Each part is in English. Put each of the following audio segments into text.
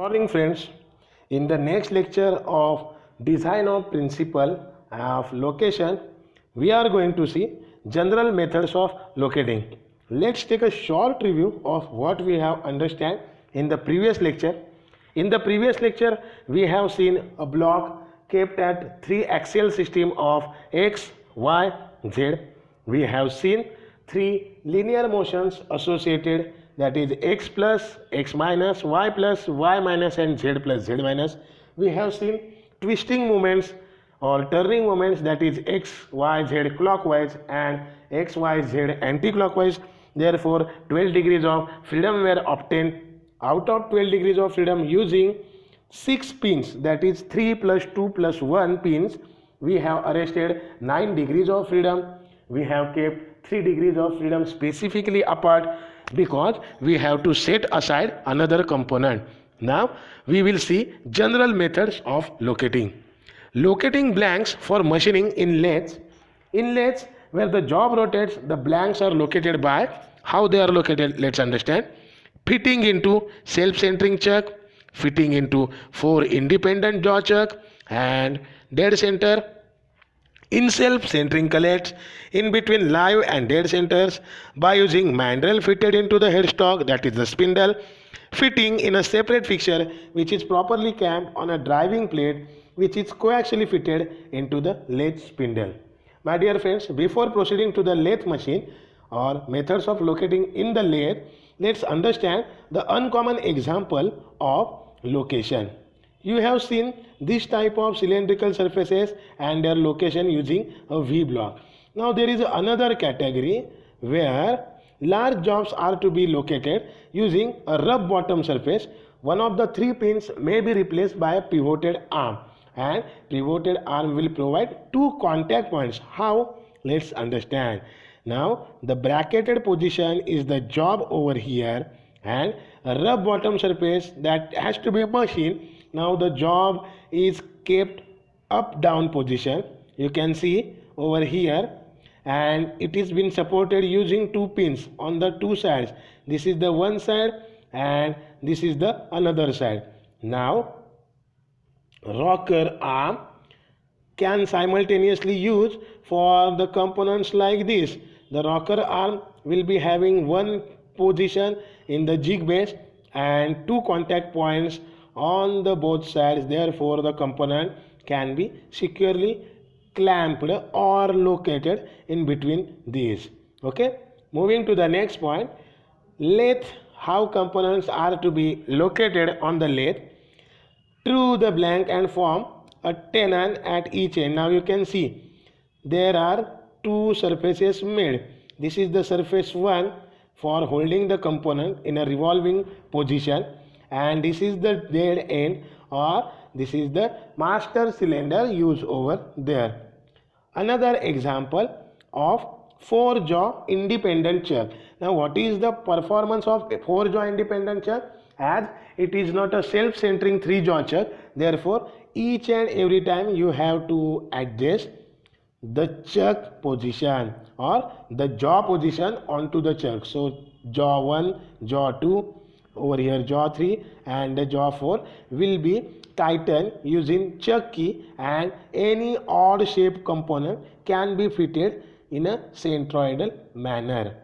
Morning friends, in the next lecture of design of principle of location, we are going to see general methods of locating. Let's take a short review of what we have understand in the previous lecture. In the previous lecture, we have seen a block kept at three axial system of x, y, z. We have seen three linear motions associated, that is x plus, x minus, y plus, y minus and z plus, z minus. We have seen twisting moments or turning moments, that is x, y, z clockwise and x, y, z anti-clockwise. Therefore 12 degrees of freedom were obtained. Out of 12 degrees of freedom, using 6 pins, that is 3 plus 2 plus 1 pins, we have arrested 9 degrees of freedom. We have kept 3 degrees of freedom specifically apart because we have to set aside another component. Now we will see general methods of locating. Locating blanks for machining in lathes. In lathes where the job rotates, the blanks are located by, how they are located, let's understand. Fitting into self-centering chuck, fitting into 4 independent jaw chuck and dead center. In self-centering collets in between live and dead centers by using mandrel fitted into the headstock, that is the spindle. Fitting in a separate fixture which is properly camped on a driving plate which is coaxially fitted into the lathe spindle. My dear friends, before proceeding to the lathe machine or methods of locating in the lathe, let's understand the uncommon example of location. You have seen this type of cylindrical surfaces and their location using a V block. Now there is another category where large jobs are to be located using a rough bottom surface. One of the 3 pins may be replaced by a pivoted arm, and pivoted arm will provide 2 contact points. How? Let's understand. Now the bracketed position is the job over here, and a rough bottom surface that has to be machined. Now the job is kept up down position, you can see over here, and it is been supported using 2 pins on the 2 sides. This is the one side and this is the another side. Now rocker arm can simultaneously use for the components like this. The rocker arm will be having one position in the jig base and 2 contact points on the both sides. Therefore the component can be securely clamped or located in between these. Okay, moving to the next point, lathe, how components are to be located on the lathe. Through the blank and form a tenon at each end. Now you can see there are 2 surfaces made. This is the surface 1 for holding the component in a revolving position, and this is the dead end, or this is the master cylinder used over there. Another example of 4 jaw independent chuck. Now what is the performance of 4 jaw independent chuck? As it is not a self-centering 3 jaw chuck, therefore each and every time you have to adjust the chuck position or the jaw position onto the chuck. So jaw 1, jaw 2, over here jaw 3 and the jaw 4 will be tightened using chuck key, and any odd shaped component can be fitted in a centroidal manner.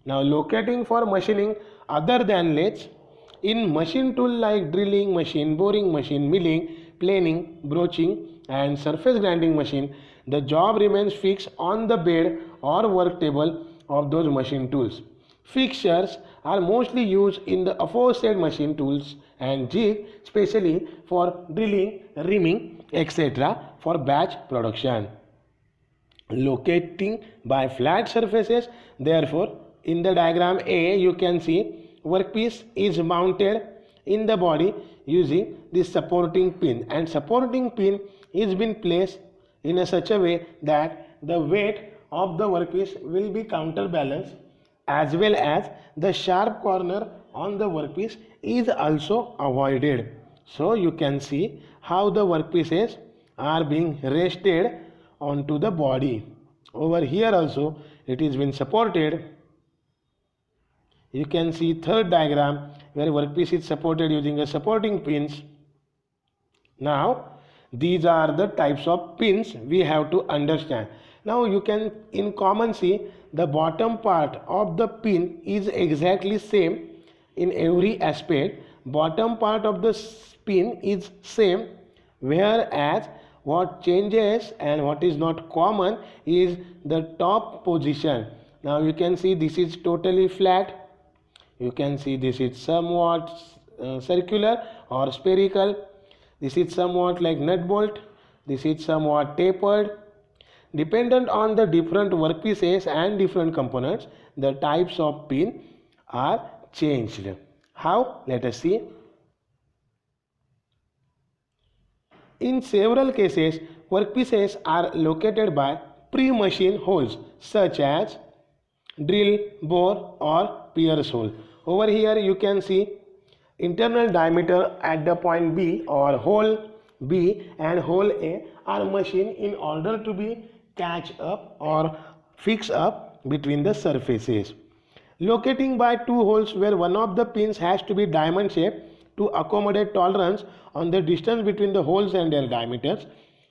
Now locating for machining other than lathes. In machine tool like drilling machine, boring machine, milling, planing, broaching and surface grinding machine, the job remains fixed on the bed or work table of those machine tools. Fixtures are mostly used in the aforesaid machine tools and jig specially for drilling, reaming, etc. for batch production. Locating by flat surfaces, therefore in the diagram A you can see workpiece is mounted in the body using this supporting pin, and supporting pin is been placed in a such a way that the weight of the workpiece will be counterbalanced, as well as the sharp corner on the workpiece is also avoided. So you can see how the workpieces are being rested onto the body. Over here also it is been supported. You can see third diagram, where workpiece is supported using a supporting pins. Now these are the types of pins we have to understand. Now you can in common see the bottom part of the pin is exactly same in every aspect. Bottom part of the pin is same, whereas what changes and what is not common is the top position. Now you can see this is totally flat. You can see this is somewhat circular or spherical. This is somewhat like nut bolt. This is somewhat tapered. Dependent on the different workpieces and different components, the types of pin are changed. How? Let us see. In several cases, workpieces are located by pre-machined holes such as drill, bore or pierce hole. Over here you can see internal diameter at the point B or hole B and hole A are machined in order to be catch up or fix up between the surfaces. Locating by two holes where one of the pins has to be diamond shaped to accommodate tolerance on the distance between the holes and their diameters.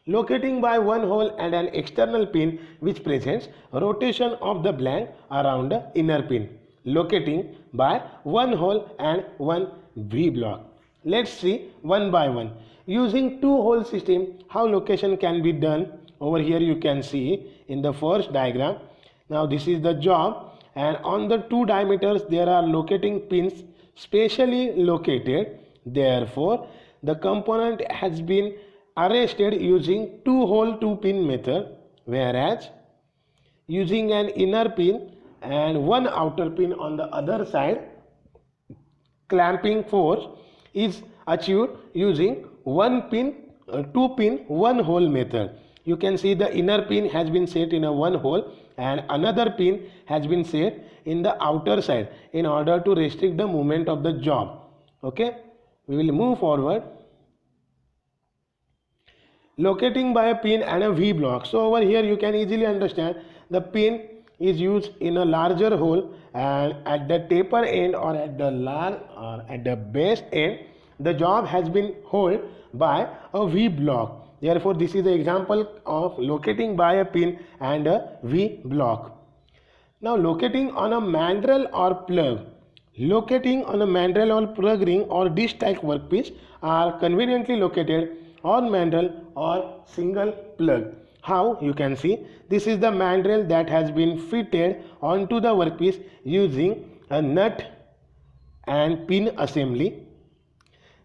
Locating by one hole and an external pin which presents rotation of the blank around the inner pin. Locating by one hole and one V block. Let's see one by one. Using two hole system, how location can be done. Over here you can see in the first diagram. Now this is the job, and on the two diameters there are locating pins specially located. Therefore the component has been arrested using two hole two pin method, whereas using an inner pin and one outer pin on the other side, clamping force is achieved using one pin two pin one hole method. You can see the inner pin has been set in a one hole and another pin has been set in the outer side in order to restrict the movement of the job. Okay, we will move forward. Locating by a pin and a V block. So over here you can easily understand the pin is used in a larger hole, and at the taper end or at the base end the job has been held by a V block. Therefore this is the example of locating by a pin and a V block. Now locating on a mandrel or plug. Locating on a mandrel or plug ring or disc type workpiece are conveniently located on mandrel or single plug. How? You can see this is the mandrel that has been fitted onto the workpiece using a nut and pin assembly,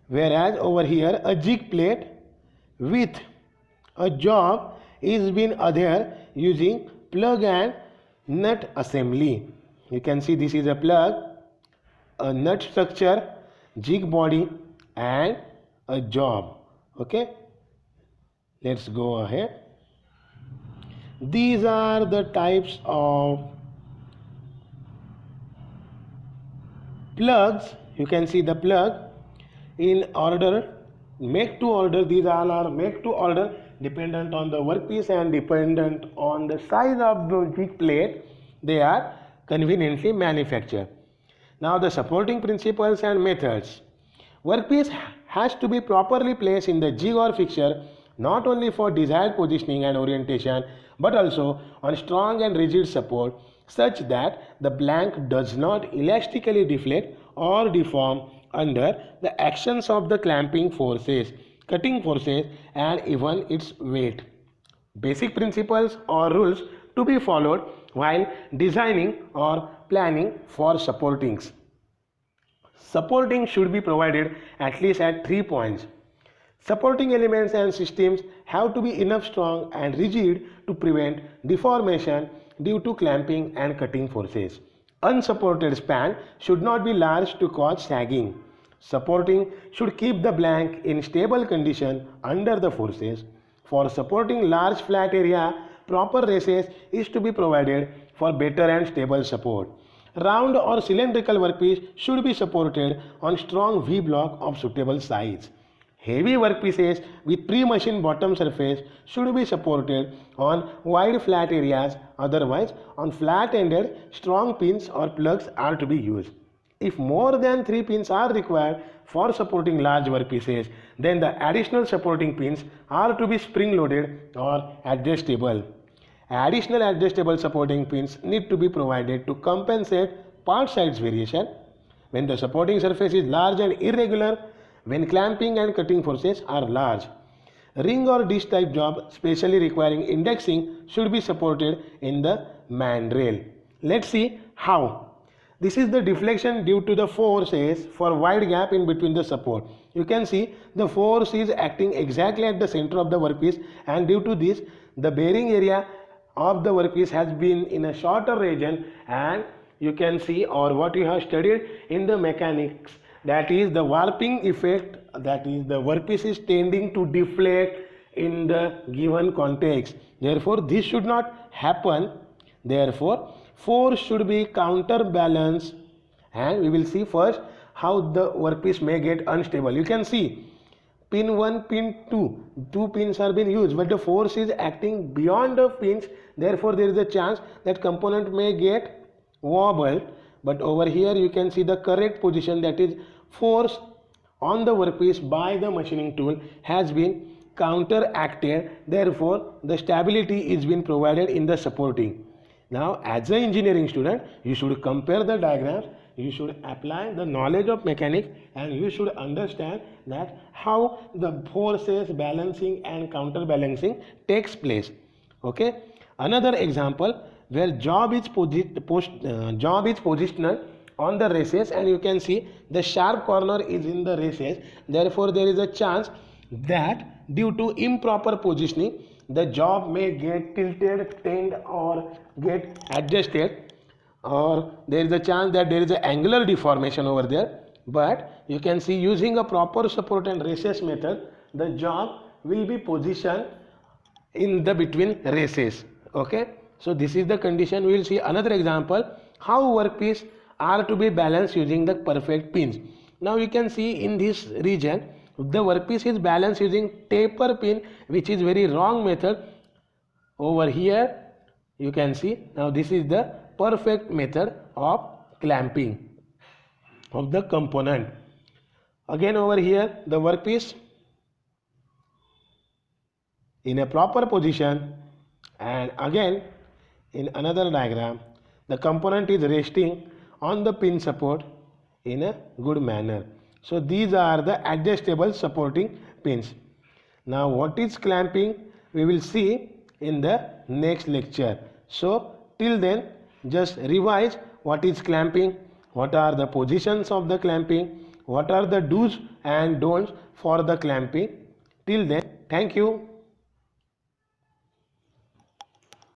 whereas over here a jig plate with a job is been adhered using plug and nut assembly. You can see this is a plug, a nut structure, jig body and a job. Okay, let's go ahead. These are the types of plugs. You can see the plug in order, make to order. These all are make to order, dependent on the workpiece and dependent on the size of the jig plate. They are conveniently manufactured. Now the supporting principles and methods. Workpiece has to be properly placed in the jig or fixture, not only for desired positioning and orientation but also on strong and rigid support such that the blank does not elastically deflect or deform under the actions of the clamping forces, cutting forces and even its weight. Basic principles or rules to be followed while designing or planning for supportings. Supporting should be provided at least at 3 points. Supporting elements and systems have to be enough strong and rigid to prevent deformation due to clamping and cutting forces. Unsupported span should not be large to cause sagging. Supporting should keep the blank in stable condition under the forces. For supporting large flat area, proper races is to be provided for better and stable support. Round or cylindrical workpiece should be supported on strong V block of suitable size. Heavy workpieces with pre-machined bottom surface should be supported on wide flat areas, otherwise on flat-ended strong pins or plugs are to be used. If more than 3 pins are required for supporting large workpieces, then the additional supporting pins are to be spring loaded or adjustable. Additional adjustable supporting pins need to be provided to compensate part size variation when the supporting surface is large and irregular, when clamping and cutting forces are large. Ring or dish type job, specially requiring indexing, should be supported in the mandrail. Let's see how. This is the deflection due to the forces for wide gap in between the support. You can see the force is acting exactly at the center of the workpiece, and due to this the bearing area of the workpiece has been in a shorter region, and you can see, or what you have studied in the mechanics, that is the warping effect, that is the workpiece is tending to deflect in the given context. Therefore this should not happen. Therefore force should be counterbalanced, and we will see first how the workpiece may get unstable. You can see pin 1, pin 2, two pins are being used, but the force is acting beyond the pins. Therefore there is a chance that component may get wobbled. But over here you can see the correct position, that is force on the workpiece by the machining tool has been counteracted. Therefore the stability is being provided in the supporting. Now as an engineering student, you should compare the diagrams, you should apply the knowledge of mechanics, and you should understand that how the forces balancing and counterbalancing takes place. Okay, another example where job is positional on the races, and you can see the sharp corner is in the races. Therefore there is a chance that due to improper positioning the job may get tilted, tend, or get adjusted, or there is a chance that there is an angular deformation over there. But you can see, using a proper support and races method, the job will be positioned in the between races. Okay, so this is the condition. We will see another example how workpiece are to be balanced using the perfect pins. Now you can see in this region the workpiece is balanced using taper pin, which is very wrong method. Over here you can see, now this is the perfect method of clamping of the component. Again over here the workpiece in a proper position, and again in another diagram the component is resting on the pin support in a good manner. So these are the adjustable supporting pins. Now what is clamping we will see in the next lecture. So till then just revise what is clamping, what are the positions of the clamping, what are the do's and don'ts for the clamping. Till then, thank you.